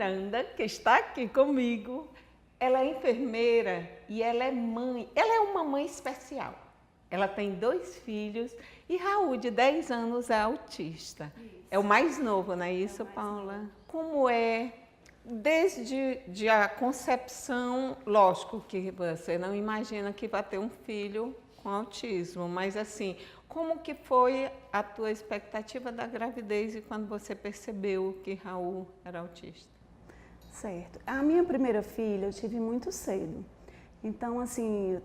Miranda, que está aqui comigo. Ela é enfermeira e ela é mãe. Ela é uma mãe especial. Ela tem 2 filhos e Raul, de 10 anos, é autista. Isso. É o mais novo, não é isso, Paula? Novo. Como é, desde a concepção, lógico que você não imagina que vai ter um filho com autismo, mas assim, como que foi a tua expectativa da gravidez e quando você percebeu que Raul era autista? Certo. A minha primeira filha eu tive muito cedo. Então, assim,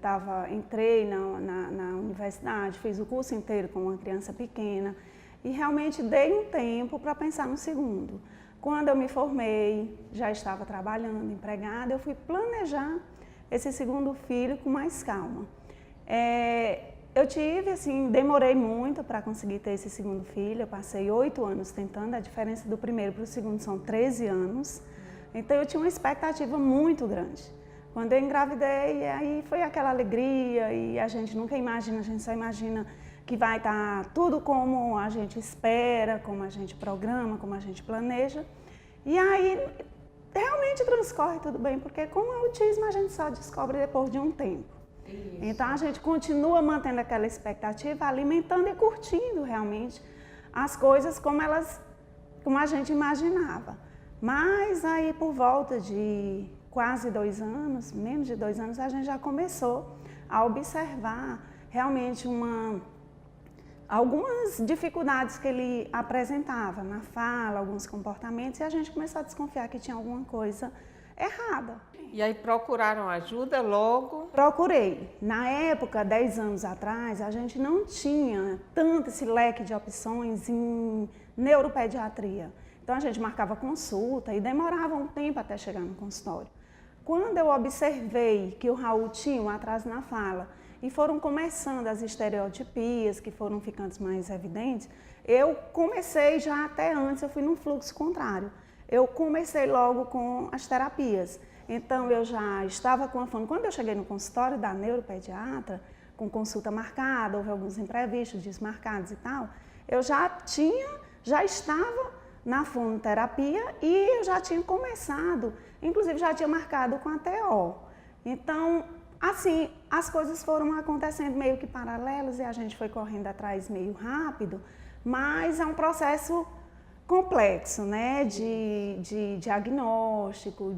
entrei na universidade, fiz o curso inteiro com uma criança pequena e realmente dei um tempo para pensar no segundo. Quando eu me formei, já estava trabalhando, empregada, eu fui planejar esse segundo filho com mais calma. Eu tive, assim, demorei muito para conseguir ter esse segundo filho, eu passei 8 anos tentando, a diferença do primeiro para o segundo são 13 anos, então eu tinha uma expectativa muito grande. Quando eu engravidei, aí foi aquela alegria e a gente nunca imagina, a gente só imagina que vai estar tudo como a gente espera, como a gente programa, como a gente planeja. E aí realmente transcorre tudo bem, porque com o autismo a gente só descobre depois de um tempo. Isso. Então a gente continua mantendo aquela expectativa, alimentando e curtindo realmente as coisas como a gente imaginava. Mas aí por volta de quase 2 anos, menos de 2 anos, a gente já começou a observar realmente algumas dificuldades que ele apresentava na fala, alguns comportamentos, e a gente começou a desconfiar que tinha alguma coisa errada. E aí procuraram ajuda logo? Procurei. Na época, 10 anos atrás, a gente não tinha tanto esse leque de opções em neuropediatria. Então a gente marcava consulta e demorava um tempo até chegar no consultório. Quando eu observei que o Raul tinha um atraso na fala e foram começando as estereotipias, que foram ficando mais evidentes, eu comecei já até antes, eu fui num fluxo contrário. Eu comecei logo com as terapias. Então eu já estava com a fono. Quando eu cheguei no consultório da neuropediatra, com consulta marcada, houve alguns imprevistos, desmarcados e tal, eu já estava na fonoterapia e eu já tinha começado, inclusive já tinha marcado com a TO. Então, assim, as coisas foram acontecendo meio que paralelas e a gente foi correndo atrás meio rápido, mas é um processo complexo, né, de diagnóstico,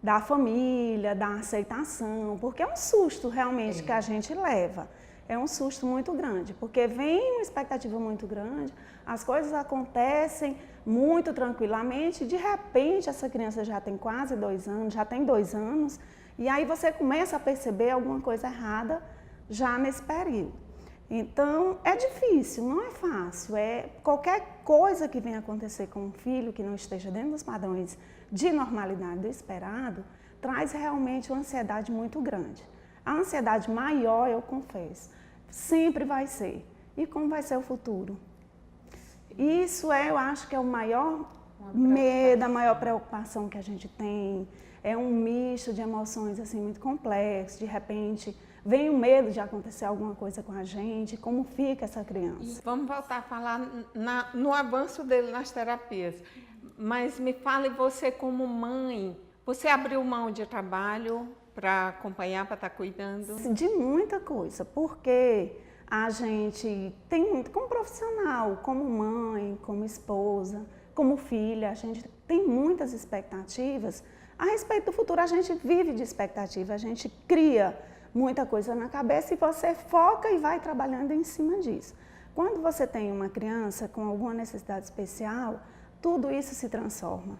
da família, da aceitação, porque é um susto realmente que a gente leva. É um susto muito grande, porque vem uma expectativa muito grande, as coisas acontecem muito tranquilamente, de repente essa criança já tem quase 2 anos, já tem 2 anos, e aí você começa a perceber alguma coisa errada já nesse período. Então é difícil, não é fácil, qualquer coisa que venha acontecer com um filho que não esteja dentro dos padrões de normalidade do esperado, traz realmente uma ansiedade muito grande. A ansiedade maior, eu confesso, sempre vai ser. E como vai ser o futuro? Isso eu acho que é o maior medo, a maior preocupação que a gente tem. É um misto de emoções assim muito complexo. De repente, vem o medo de acontecer alguma coisa com a gente. Como fica essa criança? E vamos voltar a falar no avanço dele nas terapias. Mas me fale, você como mãe, você abriu mão de trabalho para acompanhar, para estar cuidando? De muita coisa, porque a gente tem muito, como profissional, como mãe, como esposa, como filha, a gente tem muitas expectativas. A respeito do futuro, a gente vive de expectativa, a gente cria muita coisa na cabeça e você foca e vai trabalhando em cima disso. Quando você tem uma criança com alguma necessidade especial, tudo isso se transforma.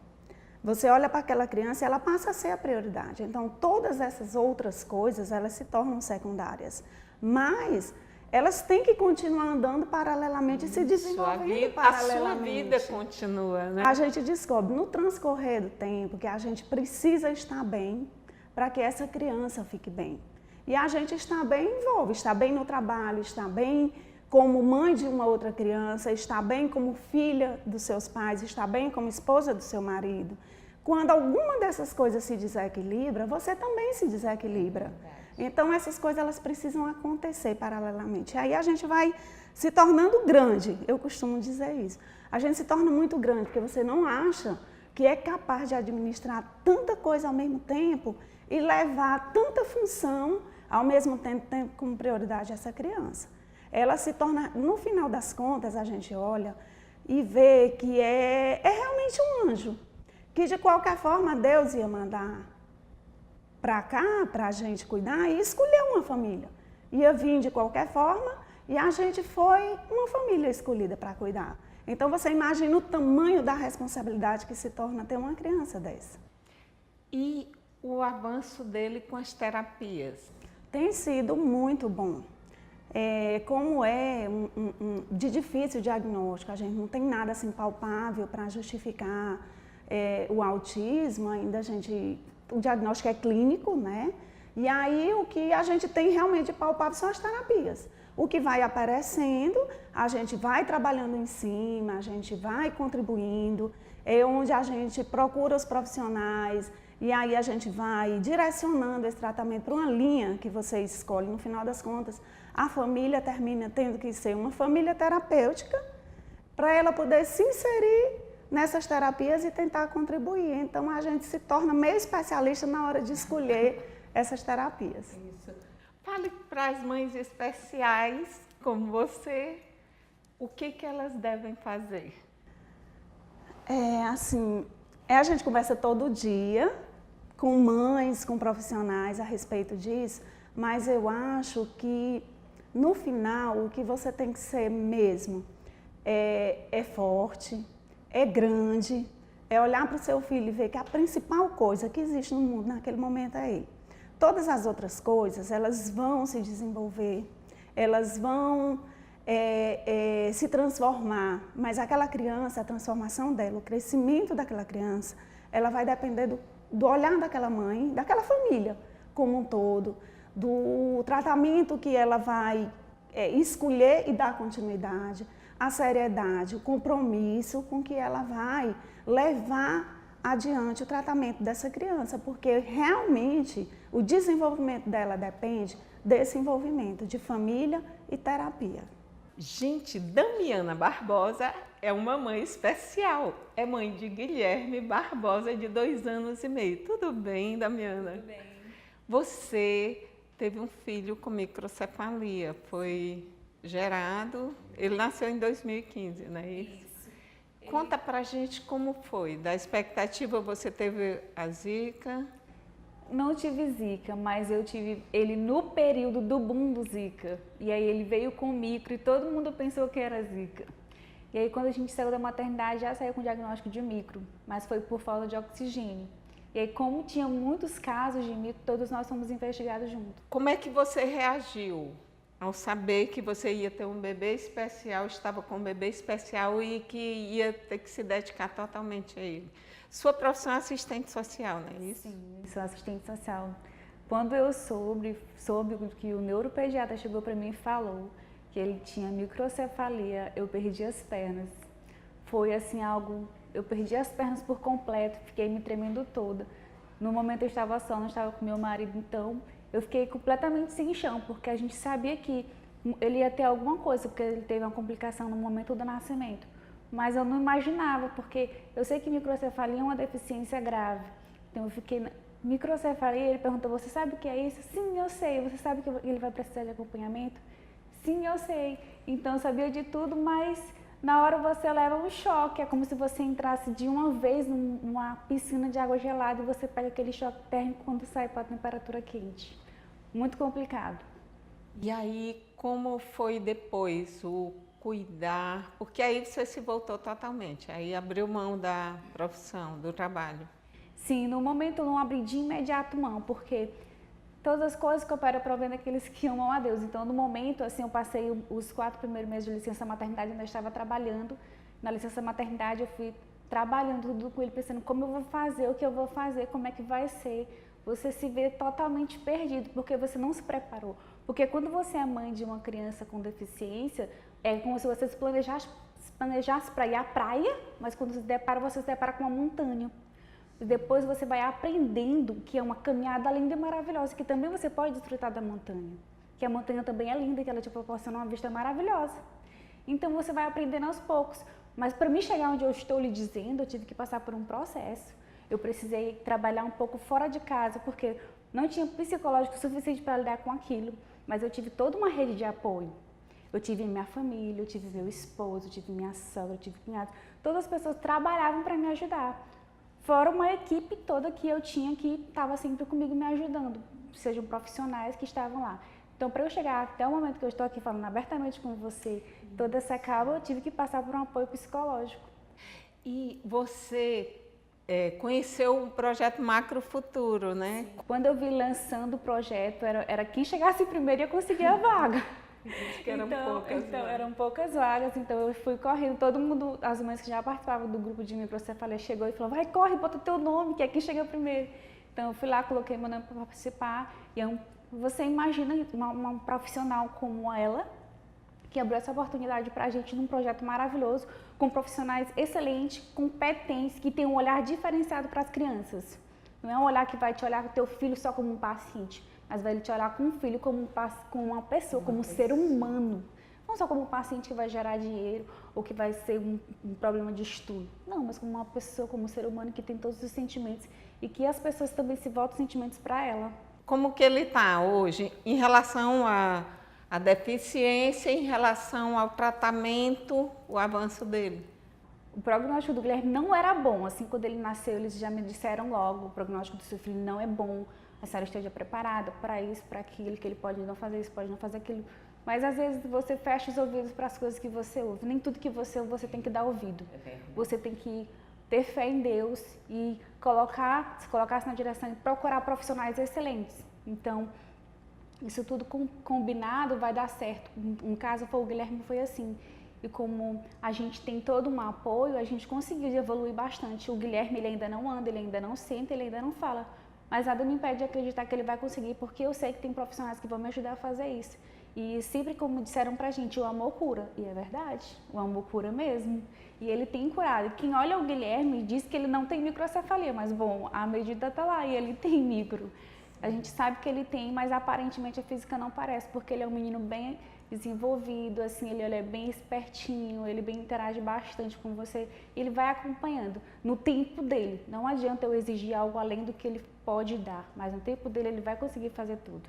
Você olha para aquela criança e ela passa a ser a prioridade. Então, todas essas outras coisas, elas se tornam secundárias. Mas elas têm que continuar andando paralelamente e se desenvolvendo paralelamente. A sua vida continua, né? A gente descobre no transcorrer do tempo que a gente precisa estar bem para que essa criança fique bem. E a gente está bem envolve, está bem no trabalho, está bem como mãe de uma outra criança, está bem como filha dos seus pais, está bem como esposa do seu marido. Quando alguma dessas coisas se desequilibra, você também se desequilibra. Então essas coisas elas precisam acontecer paralelamente. Aí a gente vai se tornando grande, eu costumo dizer isso. A gente se torna muito grande porque você não acha que é capaz de administrar tanta coisa ao mesmo tempo e levar tanta função ao mesmo tempo como prioridade essa criança. Ela se torna, no final das contas, a gente olha e vê que é realmente um anjo, que de qualquer forma Deus ia mandar para cá, para a gente cuidar e escolher uma família. Ia vir de qualquer forma e a gente foi uma família escolhida para cuidar. Então você imagina o tamanho da responsabilidade que se torna ter uma criança dessa. E o avanço dele com as terapias? Tem sido muito bom. Como é de difícil diagnóstico, a gente não tem nada assim palpável para justificar o autismo, ainda o diagnóstico é clínico, né? E aí o que a gente tem realmente palpável são as terapias. O que vai aparecendo, a gente vai trabalhando em cima, a gente vai contribuindo, é onde a gente procura os profissionais e aí a gente vai direcionando esse tratamento para uma linha que você escolhe. No final das contas, a família termina tendo que ser uma família terapêutica para ela poder se inserir nessas terapias e tentar contribuir. Então a gente se torna meio especialista na hora de escolher essas terapias. Isso. Fale para as mães especiais, como você, o que elas devem fazer? A gente conversa todo dia com mães, com profissionais a respeito disso, mas eu acho que no final o que você tem que ser mesmo é forte, é grande, é olhar para o seu filho e ver que a principal coisa que existe no mundo naquele momento é ele. Todas as outras coisas, elas vão se desenvolver, elas vão se transformar, mas aquela criança, a transformação dela, o crescimento daquela criança, ela vai depender do olhar daquela mãe, daquela família como um todo, do tratamento que ela vai escolher e dar continuidade, a seriedade, o compromisso com que ela vai levar adiante o tratamento dessa criança, porque realmente o desenvolvimento dela depende desse envolvimento de família e terapia. Gente, Damiana Barbosa é uma mãe especial. É mãe de Guilherme Barbosa, de 2 anos e meio. Tudo bem, Damiana? Tudo bem. Você teve um filho com microcefalia, foi gerado, ele nasceu em 2015, não é isso? Conta pra gente como foi, da expectativa, você teve a Zika? Não tive Zika, mas eu tive ele no período do boom do Zika. E aí ele veio com micro e todo mundo pensou que era Zika. E aí quando a gente saiu da maternidade já saiu com diagnóstico de micro, mas foi por falta de oxigênio. E aí como tinha muitos casos de micro, todos nós fomos investigados juntos. Como é que você reagiu ao saber que você ia ter um bebê especial, estava com um bebê especial e que ia ter que se dedicar totalmente a ele? Sua profissão é assistente social, não é isso? Sim, sou assistente social. Quando eu soube que o neuropediatra chegou para mim e falou que ele tinha microcefalia, eu perdi as pernas. Foi assim algo, eu perdi as pernas por completo, fiquei me tremendo toda. No momento eu estava só, não estava com meu marido, então eu fiquei completamente sem chão, porque a gente sabia que ele ia ter alguma coisa, porque ele teve uma complicação no momento do nascimento. Mas eu não imaginava, porque eu sei que microcefalia é uma deficiência grave. Então eu fiquei, microcefalia, ele perguntou, você sabe o que é isso? Sim, eu sei. Você sabe que ele vai precisar de acompanhamento? Sim, eu sei. Então eu sabia de tudo, mas na hora você leva um choque. É como se você entrasse de uma vez numa piscina de água gelada e você pega aquele choque térmico quando sai para a temperatura quente. Muito complicado. E aí, como foi depois o cuidar? Porque aí você se voltou totalmente, aí abriu mão da profissão, do trabalho. Sim, no momento eu não abri de imediato mão, porque todas as coisas que eu opero provendo aqueles que amam a Deus. Então, no momento, assim, eu passei os 4 primeiros meses de licença maternidade, ainda estava trabalhando. Na licença maternidade, eu fui trabalhando tudo com ele, pensando como eu vou fazer, o que eu vou fazer, como é que vai ser. Você se vê totalmente perdido, porque você não se preparou. Porque quando você é mãe de uma criança com deficiência, é como se você se planejasse para ir à praia, mas quando você se depara com uma montanha. E depois você vai aprendendo que é uma caminhada linda e maravilhosa, que também você pode desfrutar da montanha. Que a montanha também é linda, que ela te proporciona uma vista maravilhosa. Então você vai aprendendo aos poucos. Mas para mim chegar onde eu estou lhe dizendo, eu tive que passar por um processo. Eu precisei trabalhar um pouco fora de casa, porque não tinha psicológico suficiente para lidar com aquilo, mas eu tive toda uma rede de apoio. Eu tive minha família, eu tive meu esposo, eu tive minha sogra, eu tive cunhado. Todas as pessoas trabalhavam para me ajudar. Fora uma equipe toda que eu tinha que estava sempre comigo me ajudando, sejam profissionais que estavam lá. Então, para eu chegar até o momento que eu estou aqui falando abertamente com você, toda essa calma, eu tive que passar por um apoio psicológico. E você conheceu o projeto Macro Futuro, né? Quando eu vi lançando o projeto, era quem chegasse primeiro ia conseguir a vaga. Eram poucas vagas, então eu fui correndo, todo mundo, as mães que já participavam do grupo de microcefalia chegou e falou, vai, corre, bota teu nome, que é quem chega primeiro. Então eu fui lá, coloquei meu nome para participar, e você imagina uma profissional como ela, que abriu essa oportunidade para a gente num projeto maravilhoso, com profissionais excelentes, competentes, que tem um olhar diferenciado para as crianças. Não é um olhar que vai te olhar o teu filho só como um paciente, mas vai te olhar como um filho, como uma pessoa, como um ser humano. Não só como um paciente que vai gerar dinheiro ou que vai ser um problema de estudo. Não, mas como uma pessoa, como um ser humano que tem todos os sentimentos e que as pessoas também se voltam sentimentos para ela. Como que ele está hoje em relação à deficiência, em relação ao tratamento, o avanço dele? O prognóstico do Guilherme não era bom. Assim, quando ele nasceu, eles já me disseram logo, o prognóstico do seu filho não é bom. A senhora esteja preparada para isso, para aquilo, que ele pode não fazer isso, pode não fazer aquilo. Mas às vezes você fecha os ouvidos para as coisas que você ouve. Nem tudo que você ouve você tem que dar ouvido. Você tem que ter fé em Deus e colocar-se na direção e procurar profissionais excelentes. Então, isso tudo combinado vai dar certo. Um caso foi o Guilherme, foi assim. E como a gente tem todo um apoio, a gente conseguiu evoluir bastante. O Guilherme, ele ainda não anda, ele ainda não senta, ele ainda não fala. Mas nada me impede de acreditar que ele vai conseguir, porque eu sei que tem profissionais que vão me ajudar a fazer isso. E sempre como disseram pra gente, o amor cura. E é verdade, o amor cura mesmo. E ele tem curado. Quem olha o Guilherme diz que ele não tem microcefalia, mas bom, a medida tá lá e ele tem micro. A gente sabe que ele tem, mas aparentemente a física não parece, porque ele é um menino bem desenvolvido, assim, ele é bem espertinho, ele bem interage bastante com você, e ele vai acompanhando no tempo dele. Não adianta eu exigir algo além do que ele pode dar, mas no tempo dele ele vai conseguir fazer tudo.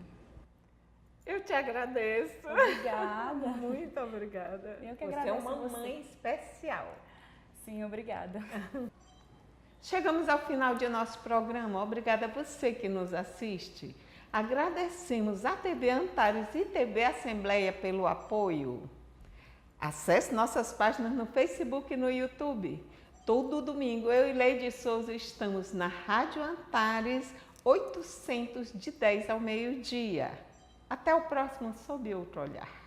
Eu te agradeço. Obrigada. Muito obrigada. Eu que você agradeço é uma você. mãe especial. Sim, obrigada. Chegamos ao final de nosso programa. Obrigada a você que nos assiste. Agradecemos a TV Antares e TV Assembleia pelo apoio. Acesse nossas páginas no Facebook e no YouTube. Todo domingo, eu e Leide Souza estamos na Rádio Antares, 800 de 10 ao meio-dia. Até o próximo Sob Outro Olhar.